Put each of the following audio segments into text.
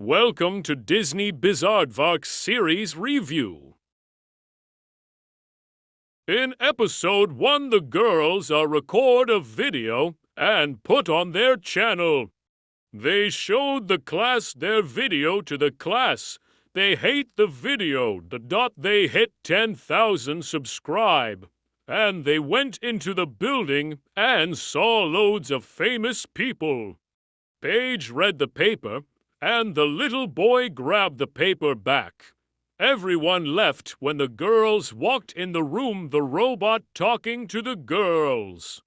Welcome to Disney Bizaardvark series review. In episode 1, the girls record a video and put on their channel. They showed the class their video to the class. They hate the video. They hit 10,000 subscribe. And they went into the building and saw loads of famous people. Paige read the paper, and the little boy grabbed the paper back. Everyone left when the girls walked in the room, the robot talking to the girls.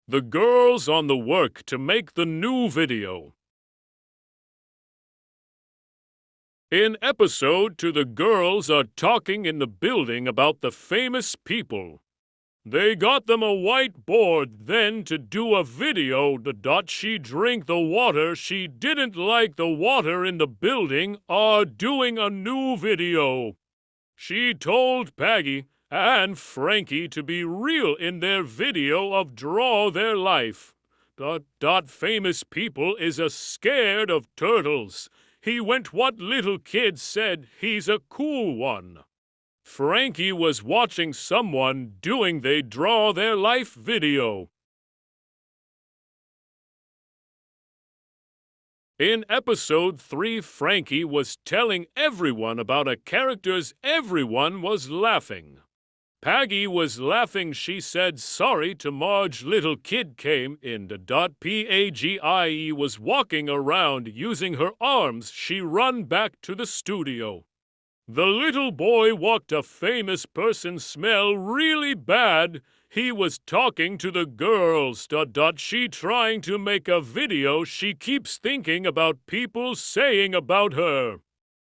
The girls on the work to make the new video. In episode 2, the girls are talking in the building about the famous people. They got them a whiteboard then to do a video. She drank the water. She didn't like the water in the building. Are doing a new video. She told Peggy and Frankie to be real in their video of draw their life. Famous people is a scared of turtles. He went what little kid said, he's a cool one. Frankie was watching someone doing they draw their life video. In episode 3, Frankie was telling everyone about a character's everyone was laughing. Peggy was laughing. She said sorry to Marge. Little kid came in. Paggie was walking around using her arms. She run back to the studio. The little boy walked. A famous person smell really bad. He was talking to the girls. She trying to make a video. She keeps thinking about people saying about her.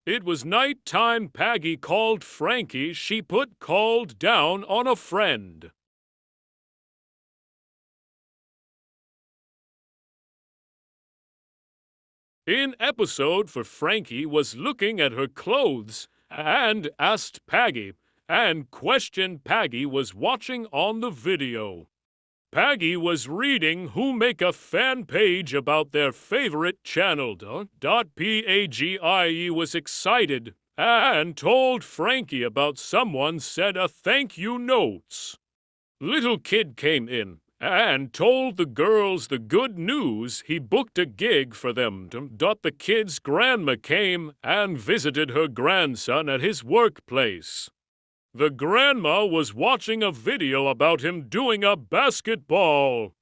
It was night time. Peggy called Frankie. She called down on a friend. In episode 4, Frankie was looking at her clothes and asked Peggy, and questioned Peggy was watching on the video. Peggy was reading who make a fan page about their favorite channel. Paggie was excited and told Frankie about someone said a thank you notes. Little kid came in and told the girls the good news. He booked a gig for them. The kid's grandma came and visited her grandson at his workplace. The grandma was watching a video about him doing a basketball.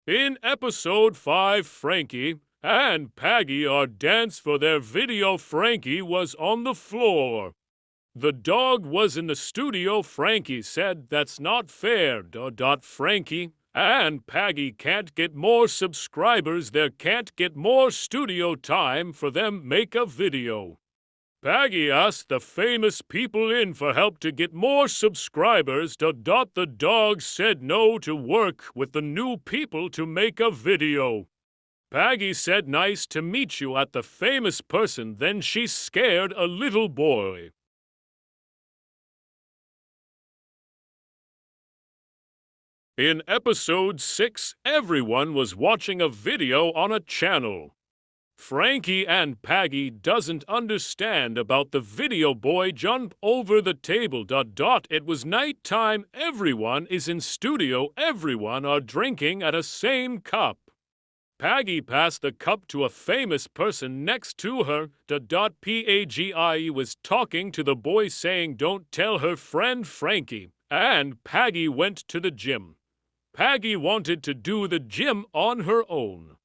In episode 5, Frankie and Peggy dance for their video. Frankie was on the floor. The dog was in the studio. Frankie said that's not fair. Frankie and Peggy can't get more subscribers. They can't get more studio time for them make a video. Peggy asked the famous people in for help to get more subscribers. The dog said no to work with the new people to make a video. Peggy said nice to meet you at the famous person. Then she scared a little boy. In episode 6, everyone was watching a video on a channel. Frankie and Peggy doesn't understand about the video boy jump over the table. It was night time. Everyone is in studio. Everyone are drinking at a same cup. Peggy passed the cup to a famous person next to her. Paggie was talking to the boy saying don't tell her friend Frankie. And Peggy went to the gym. Peggy wanted to do the gym on her own.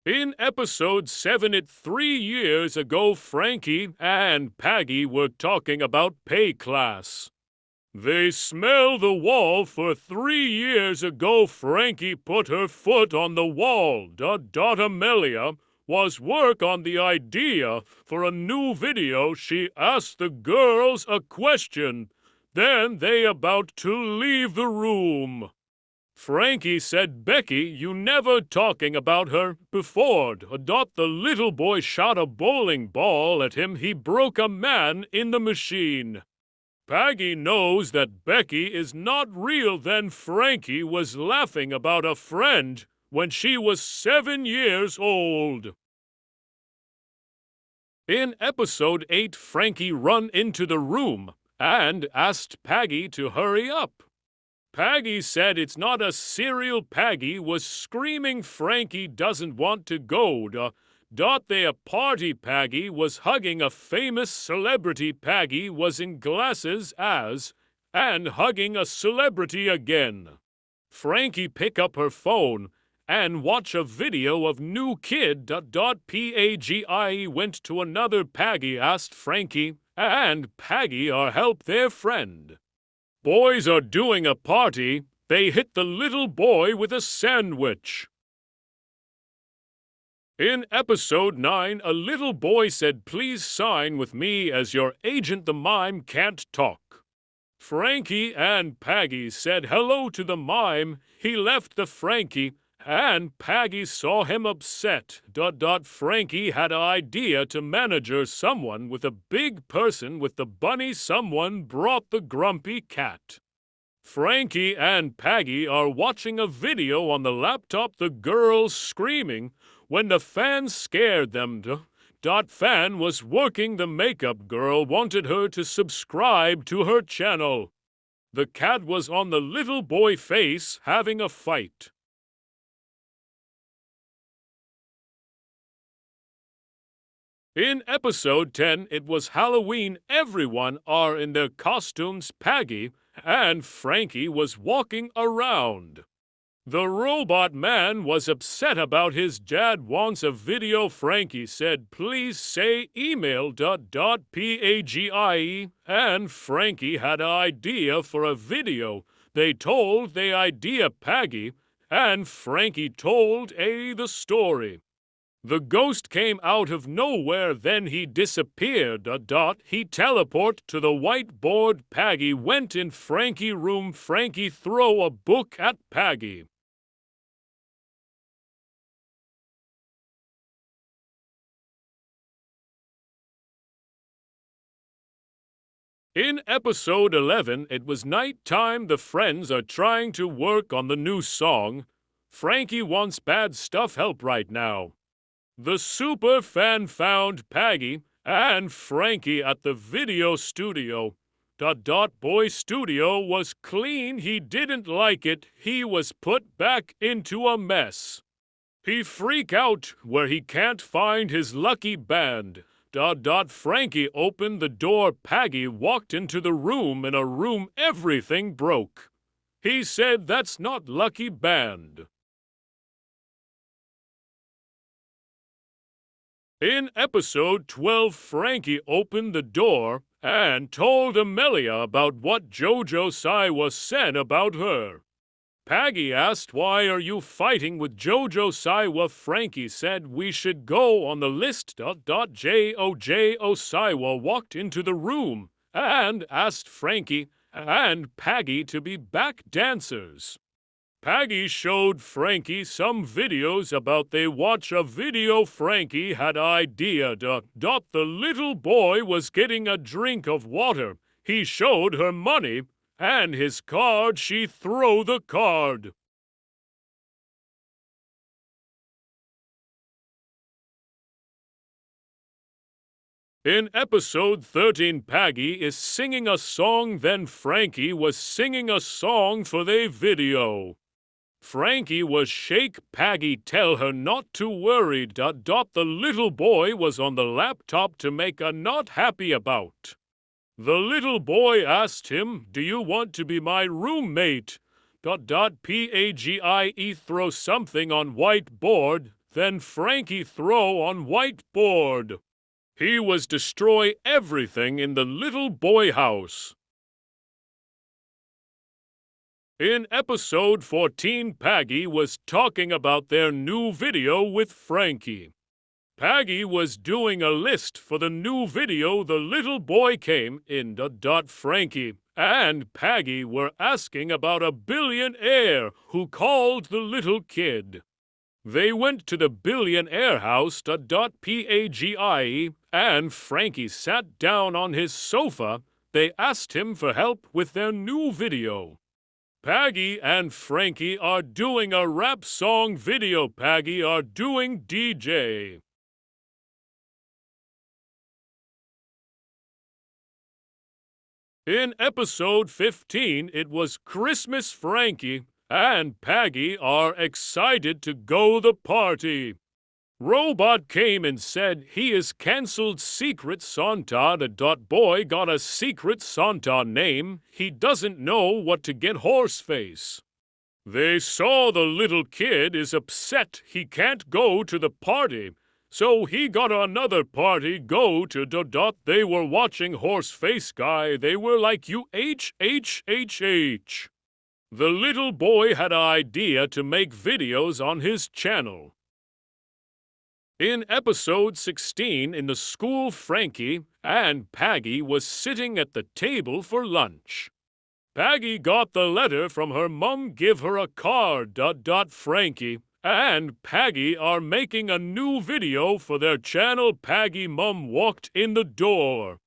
In episode 7, 3 years ago, Frankie and Peggy were talking about pay class. They smell the wall. For 3 years ago, Frankie put her foot on the wall. Amelia was work on the idea for a new video. She asked the girls a question. Then they about to leave the room. Frankie said, Becky, you never talking about her before. The little boy shot a bowling ball at him. He broke a man in the machine. Peggy knows that Becky is not real. Then Frankie was laughing about a friend when she was 7 years old. In episode 8, Frankie run into the room and asked Peggy to hurry up. Peggy said it's not a cereal. Peggy was screaming Frankie doesn't want to go. They a party. Peggy was hugging a famous celebrity. Peggy was in glasses as and hugging a celebrity again. Frankie pick up her phone and watch a video of new kid. Paggie went to another. Peggy asked Frankie and Peggy are help their friend. Boys are doing a party. They hit the little boy with a sandwich. In episode 9, a little boy said, "Please sign with me as your agent." The mime can't talk. Frankie and Peggy said hello to the mime. He left the Frankie and Peggy saw him upset. Frankie had an idea to manager someone with a big person with the bunny. Someone brought the grumpy cat. Frankie and Peggy are watching a video on the laptop. The girls screaming when the fan scared them. Fan was working. The makeup girl wanted her to subscribe to her channel. The cat was on the little boy face having a fight. In episode 10, it was Halloween. Everyone are in their costumes. Peggy and Frankie was walking around. The robot man was upset about his dad wants a video. Frankie said, "Please say email. Paggie and Frankie had an idea for a video. They told the idea Peggy and Frankie told the story. The ghost came out of nowhere, then he disappeared. He teleport to the whiteboard. Peggy went in Frankie room. Frankie throw a book at Peggy. In episode 11, it was night time. The friends are trying to work on the new song. Frankie wants bad stuff help right now. The super fan found Peggy and Frankie at the video studio. Boy studio was clean. He didn't like it. He was put back into a mess. He freak out where he can't find his lucky band. Frankie opened the door. Peggy walked into the room. In a room everything broke. He said that's not lucky band. In episode 12, Frankie opened the door and told Amelia about what Jojo Siwa said about her. Peggy asked, "Why are you fighting with Jojo Siwa?" Frankie said, "We should go on the list." Jojo Siwa walked into the room and asked Frankie and Peggy to be back dancers. Peggy showed Frankie some videos about they watch a video. Frankie had idea. The little boy was getting a drink of water. He showed her money and his card. She throw the card. In episode 13, Peggy is singing a song. Then Frankie was singing a song for the video. Frankie was shake. Peggy tell her not to worry. The little boy was on the laptop to make a not happy about. The little boy asked him, "Do you want to be my roommate?" Paggie throw something on whiteboard. Then Frankie throw on whiteboard. He was destroy everything in the little boy house. In episode 14, Peggy was talking about their new video with Frankie. Peggy was doing a list for the new video. The little boy came in. Frankie and Peggy were asking about a billionaire who called the little kid. They went to the billionaire house. Paggie and Frankie sat down on his sofa they asked him for help with their new video. Paggy and Frankie are doing a rap song video. Paggy are doing DJ. In episode 15, it was Christmas. Frankie and Paggy are excited to go the party. Robot came and said he is cancelled Secret Santa. The boy got a Secret Santa name. He doesn't know what to get Horseface. They saw the little kid is upset he can't go to the party. So he got another party go to. They were watching Horseface guy. They were like you h. The little boy had an idea to make videos on his channel. In episode 16 in the school, Frankie and Paggy was sitting at the table for lunch. Paggy got the letter from her mum, give her a card. Frankie and Paggy are making a new video for their channel. Paggy mum walked in the door.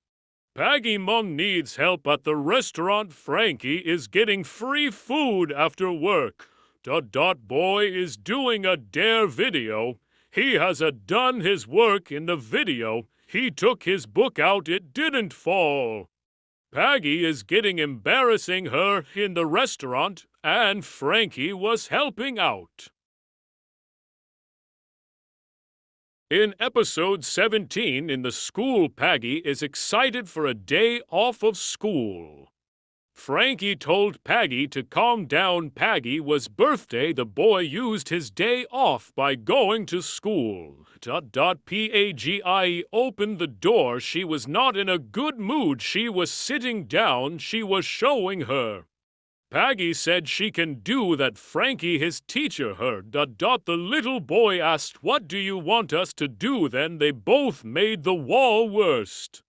Paggy mum needs help at the restaurant. Frankie is getting free food after work. Boy is doing a dare video. He has done his work in the video. He took his book out, it didn't fall. Paggy is getting embarrassing her in the restaurant, and Frankie was helping out. In episode 17 in the school, Paggy is excited for a day off of school. Frankie told Paggy to calm down. Paggy was birthday. The boy used his day off by going to school. Paggy opened the door. She was not in a good mood. She was sitting down. She was showing her. Paggy said she can do that. Frankie, his teacher, heard. The little boy asked, "What do you want us to do?" Then they both made the wall worst.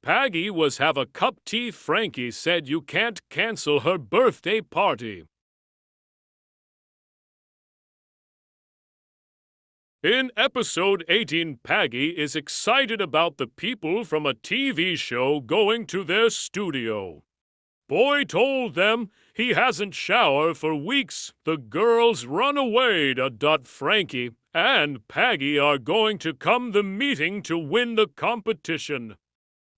Paggy was have a cup tea. Frankie said you can't cancel her birthday party. In episode 18, Paggy is excited about the people from a TV show going to their studio. Boy told them he hasn't showered for weeks. The girls run away. Frankie and Paggy are going to come the meeting to win the competition.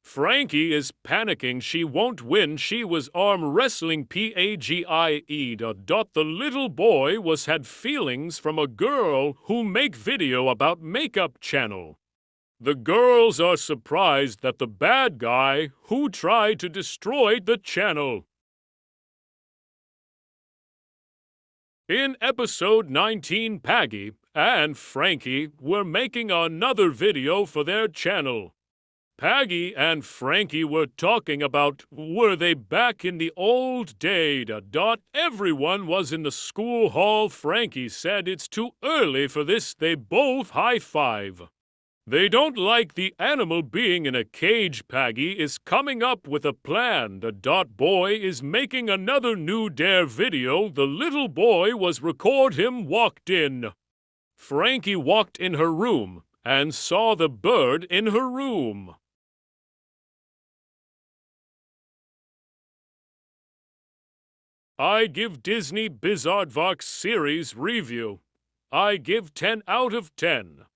Frankie is panicking. She won't win. She was arm wrestling. Paggy. The little boy was had feelings from a girl who make video about makeup channel. The girls are surprised that the bad guy who tried to destroy the channel. In episode 19, Paggy and Frankie were making another video for their channel. Paggy and Frankie were talking about were they back in the old day. Everyone was in the school hall. Frankie said it's too early for this. They both high-five. They don't like the animal being in a cage. Paggy is coming up with a plan. Boy is making another new dare video. The little boy was record him walked in. Frankie walked in her room and saw the bird in her room. I give Disney Bizaardvark series review. I give 10 out of 10.